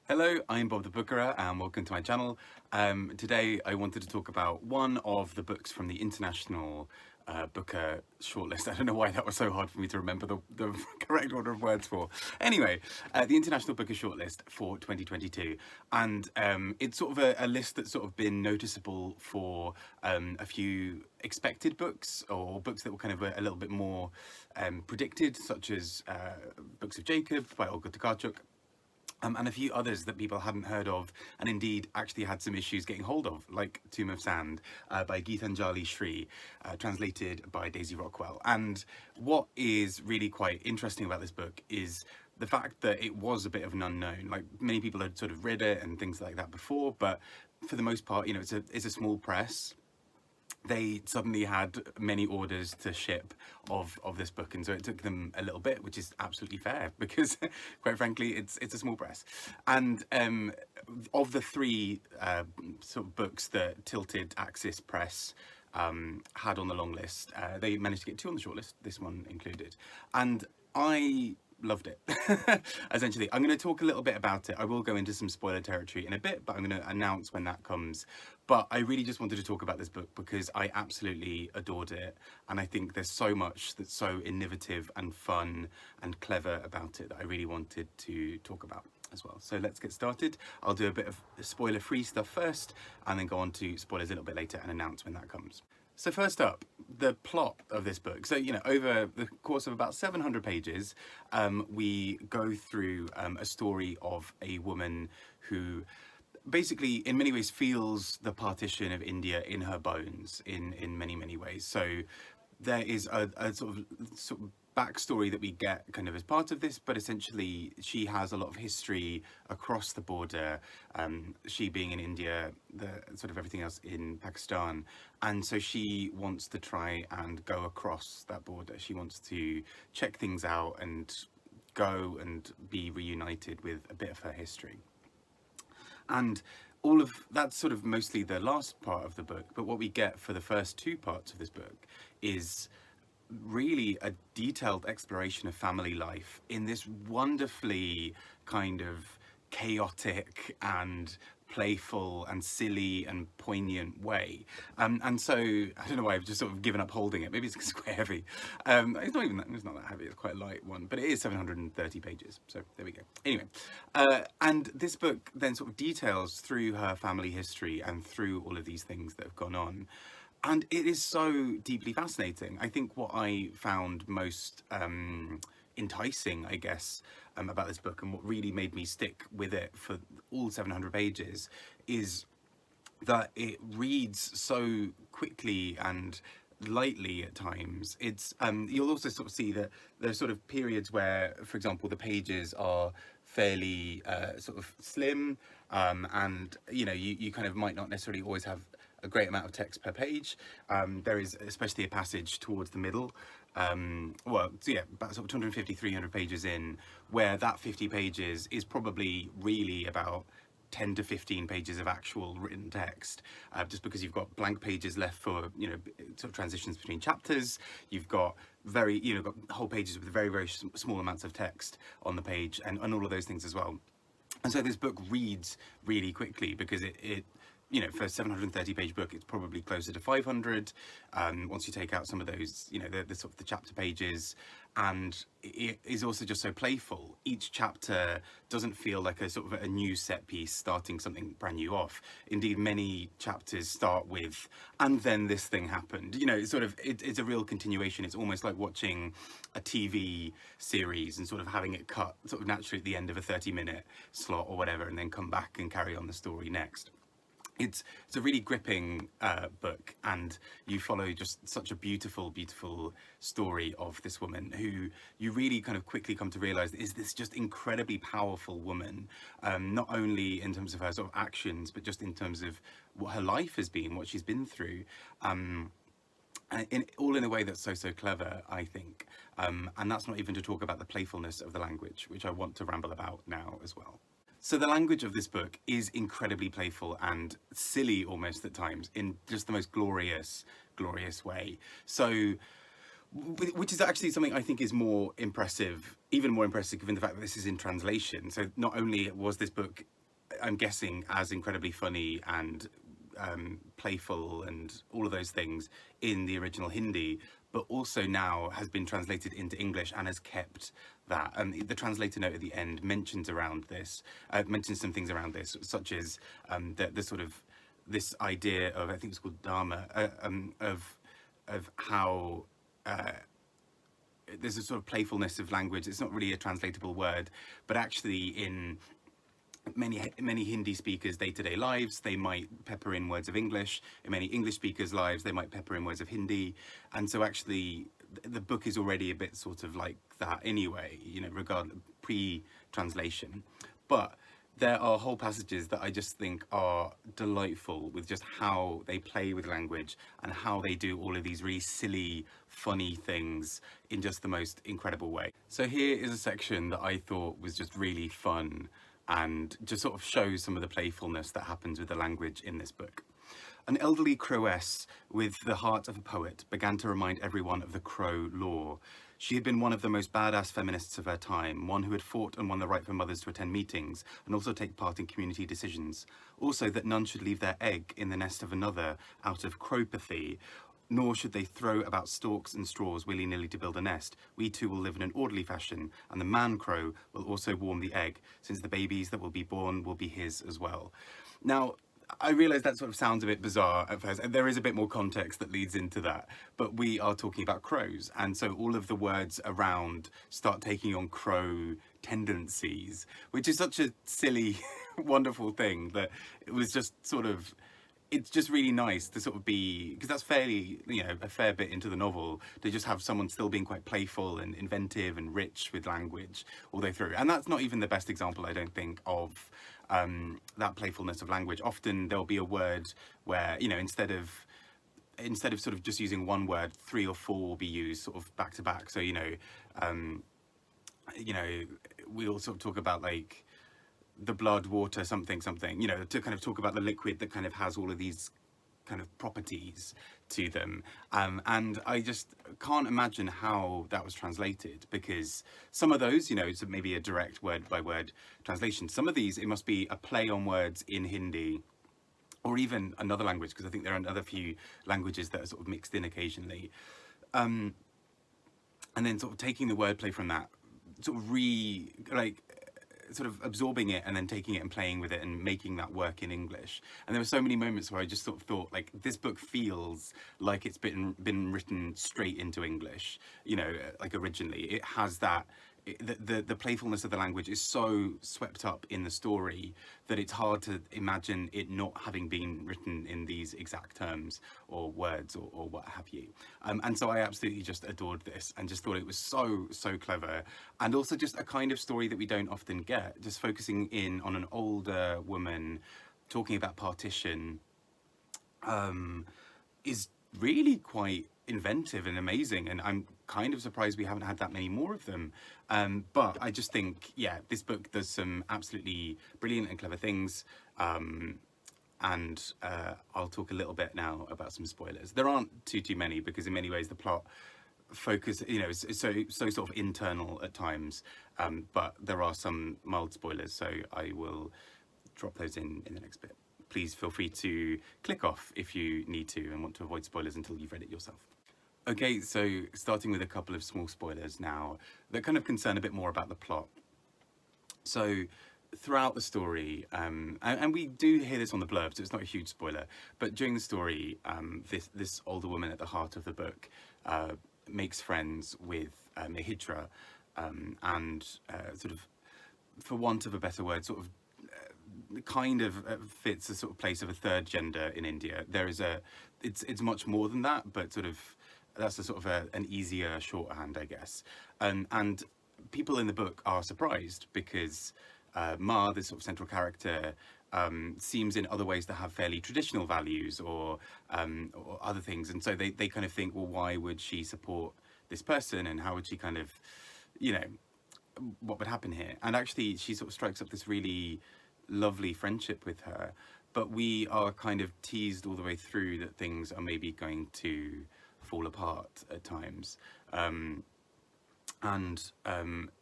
Hello, I'm Bob the Bookerer and welcome to my channel. Today I wanted to talk about one of the books from the International Booker shortlist. I don't know why that was so hard for me to remember the correct order of words for. Anyway, the International Booker shortlist for 2022. And it's sort of a list that's sort of been noticeable for a few expected books or books that were kind of a little bit more predicted, such as Books of Jacob by Olga Tokarczuk. And a few others that people hadn't heard of and indeed actually had some issues getting hold of, like Tomb of Sand by Geetanjali Shree, translated by Daisy Rockwell. And what is really quite interesting about this book is the fact that it was a bit of an unknown. Like, many people had sort of read it and things like that before, but for the most part, it's a small press. They suddenly had many orders to ship of this book, and so it took them a little bit, which is absolutely fair because quite frankly it's a small press. And of the three sort of books that Tilted Axis Press had on the long list, they managed to get two on the shortlist, this one included, and I loved it. Essentially, I'm going to talk a little bit about it. I will go into some spoiler territory in a bit, but I'm going to announce when that comes. But I really just wanted to talk about this book because I absolutely adored it, and I think there's so much that's so innovative and fun and clever about it that I really wanted to talk about as well. So let's get started. I'll do a bit of spoiler-free stuff first and then go on to spoilers a little bit later and announce when that comes. So first up, the plot of this book. So, over the course of about 700 pages, we go through a story of a woman who basically in many ways feels the partition of India in her bones in many, many ways. So there is a sort of backstory that we get kind of as part of this, but essentially she has a lot of history across the border, she being in India, the sort of everything else in Pakistan, and so she wants to try and go across that border. She wants to check things out and go and be reunited with a bit of her history. And all of that's sort of mostly the last part of the book, but what we get for the first two parts of this book is really a detailed exploration of family life in this wonderfully kind of chaotic and playful and silly and poignant way. And so I don't know why I've just sort of given up holding it. Maybe it's because it's quite heavy. It's not that heavy. It's quite a light one, but it is 730 pages. So there we go. Anyway, and this book then sort of details through her family history and through all of these things that have gone on. And it is so deeply fascinating. I think what I found most enticing, I guess, about this book and what really made me stick with it for all 700 pages is that it reads so quickly and lightly at times. It's you'll also sort of see that there's sort of periods where, for example, the pages are fairly sort of slim, and you kind of might not necessarily always have a great amount of text per page. There is especially a passage towards the middle, about sort of 250, 300 pages in, where that 50 pages is probably really about 10 to 15 pages of actual written text, just because you've got blank pages left for sort of transitions between chapters. You've got got whole pages with very, very small amounts of text on the page, and all of those things as well. And so this book reads really quickly because it for a 730 page book, it's probably closer to 500 once you take out some of those, the sort of the chapter pages. And it is also just so playful. Each chapter doesn't feel like a sort of a new set piece starting something brand new off. Indeed, many chapters start with, and then this thing happened. It's a real continuation. It's almost like watching a TV series and sort of having it cut sort of naturally at the end of a 30-minute slot or whatever, and then come back and carry on the story next. It's a really gripping book, and you follow just such a beautiful, beautiful story of this woman who you really kind of quickly come to realize is this just incredibly powerful woman, not only in terms of her sort of actions, but just in terms of what her life has been, what she's been through, all in a way that's so clever, I think. And that's not even to talk about the playfulness of the language, which I want to ramble about now as well. So the language of this book is incredibly playful and silly almost at times, in just the most glorious way. So which is actually something I think is more impressive, even more impressive given the fact that this is in translation. So not only was this book, I'm guessing, as incredibly funny and playful and all of those things in the original Hindi, but also now has been translated into English and has kept that. And the translator note at the end mentions mentions some things around this, such as the sort of this idea of, I think it's called Dharma, of how there's a sort of playfulness of language. It's not really a translatable word, but actually in many Hindi speakers' day-to-day lives, they might pepper in words of English. In many English speakers' lives, they might pepper in words of Hindi. And so actually the book is already a bit sort of like that anyway, you know, pre-translation. But there are whole passages that I just think are delightful with just how they play with language and how they do all of these really silly, funny things in just the most incredible way. So here is a section that I thought was just really fun and just sort of shows some of the playfulness that happens with the language in this book. An elderly crowess with the heart of a poet began to remind everyone of the Crow law. She had been one of the most badass feminists of her time, one who had fought and won the right for mothers to attend meetings and also take part in community decisions. Also that none should leave their egg in the nest of another out of crowpathy, nor should they throw about stalks and straws willy-nilly to build a nest. We too will live in an orderly fashion, and the man crow will also warm the egg, since the babies that will be born will be his as well. Now, I realise that sort of sounds a bit bizarre at first, and there is a bit more context that leads into that, but we are talking about crows, and so all of the words around start taking on crow tendencies, which is such a silly, wonderful thing that it was just sort of, it's just really nice to sort of be, because that's fairly, you know, a fair bit into the novel, to just have someone still being quite playful and inventive and rich with language all the way through. And that's not even the best example, I don't think, of that playfulness of language. Often there'll be a word where, you know, instead of sort of just using one word, 3 or 4 will be used sort of back to back. So, you know, we'll sort of talk about like the blood, water, something, you know, to kind of talk about the liquid that kind of has all of these kind of properties to them. And I just can't imagine how that was translated, because some of those, you know, it's maybe a direct word by word translation. Some of these, it must be a play on words in Hindi or even another language, because I think there are another few languages that are sort of mixed in occasionally. And then sort of taking the wordplay from that, sort of absorbing it and then taking it and playing with it and making that work in English. And there were so many moments where I just sort of thought, like, this book feels like it's been written straight into English, you know, like originally. It has that, the playfulness of the language is so swept up in the story that it's hard to imagine it not having been written in these exact terms or words or what have you. And so I absolutely just adored this and just thought it was so clever, and also just a kind of story that we don't often get, just focusing in on an older woman talking about partition, is really quite inventive and amazing, and I'm kind of surprised we haven't had that many more of them. But I just think, yeah, this book does some absolutely brilliant and clever things, and I'll talk a little bit now about some spoilers. There aren't too many, because in many ways the plot focus, you know, is so sort of internal at times, but there are some mild spoilers, so I will drop those in the next bit. Please feel free to click off if you need to and want to avoid spoilers until you've read it yourself. Okay, so starting with a couple of small spoilers now that kind of concern a bit more about the plot. So throughout the story, and we do hear this on the blurb, so it's not a huge spoiler, but during the story, this older woman at the heart of the book makes friends with Mehitra, and sort of, for want of a better word, sort of kind of fits a sort of place of a third gender in India. There is it's much more than that, but sort of that's a sort of an easier shorthand, I guess. And people in the book are surprised because Ma, this sort of central character, seems in other ways to have fairly traditional values or other things, and so they kind of think, well, why would she support this person, and how would she kind of, you know, what would happen here? And actually she sort of strikes up this really lovely friendship with her, but we are kind of teased all the way through that things are maybe going to fall apart at times.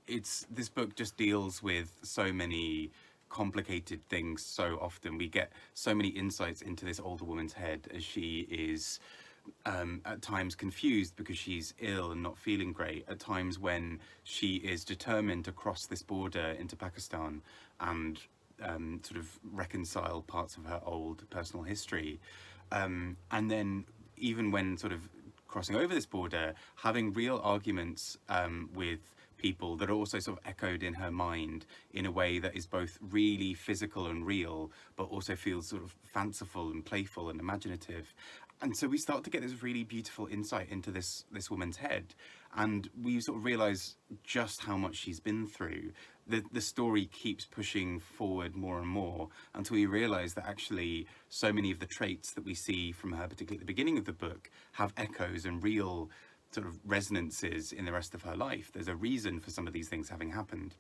It's this book just deals with so many complicated things so often. We get so many insights into this older woman's head as she is at times confused because she's ill and not feeling great, at times when she is determined to cross this border into Pakistan and sort of reconcile parts of her old personal history. And then even when sort of crossing over this border, having real arguments with people that are also sort of echoed in her mind in a way that is both really physical and real, but also feels sort of fanciful and playful and imaginative. And so we start to get this really beautiful insight into this woman's head, and we sort of realize just how much she's been through. The story keeps pushing forward more and more until we realize that actually so many of the traits that we see from her, particularly at the beginning of the book, have echoes and real sort of resonances in the rest of her life. There's a reason for some of these things having happened.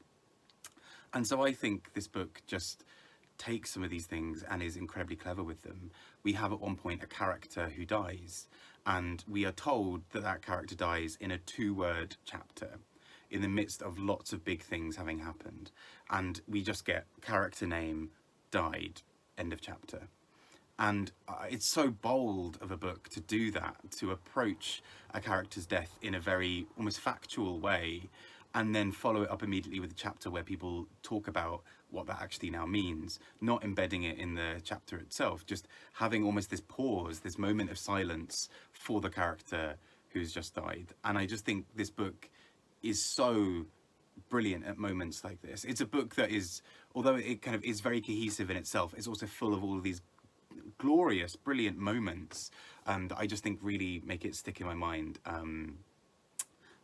And so I think this book just takes some of these things and is incredibly clever with them. We have at one point a character who dies, and we are told that that character dies in a 2-word chapter in the midst of lots of big things having happened. And we just get character name, died, end of chapter. And it's so bold of a book to do that, to approach a character's death in a very almost factual way, and then follow it up immediately with a chapter where people talk about what that actually now means, not embedding it in the chapter itself, just having almost this pause, this moment of silence for the character who's just died. And I just think this book is so brilliant at moments like this. It's a book that is, although it kind of is very cohesive in itself, it's also full of all of these glorious, brilliant moments that I just think really make it stick in my mind.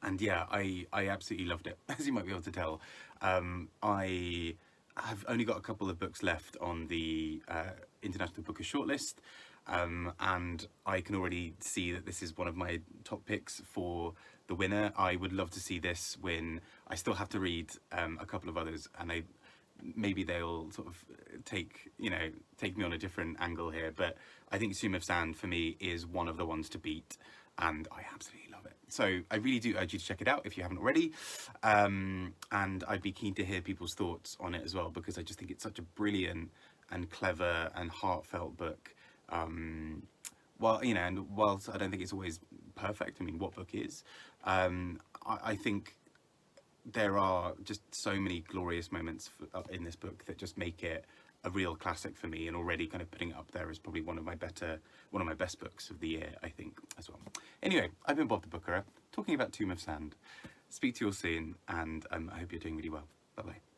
And yeah, I absolutely loved it, as you might be able to tell. I have only got a couple of books left on the International Booker shortlist, and I can already see that this is one of my top picks for the winner. I would love to see this win. I still have to read a couple of others, and maybe they'll sort of take me on a different angle here, but I think Tomb of Sand for me is one of the ones to beat, and I absolutely love it. So I really do urge you to check it out if you haven't already, and I'd be keen to hear people's thoughts on it as well, because I just think it's such a brilliant and clever and heartfelt book. And whilst I don't think it's always perfect, I mean, what book is, I think there are just so many glorious moments in this book that just make it a real classic for me, and already kind of putting it up there as probably one of my best books of the year, I think, as well. Anyway, I've been Bob the Bookerer, talking about Tomb of Sand. Speak to you all soon, and I hope you're doing really well. Bye bye.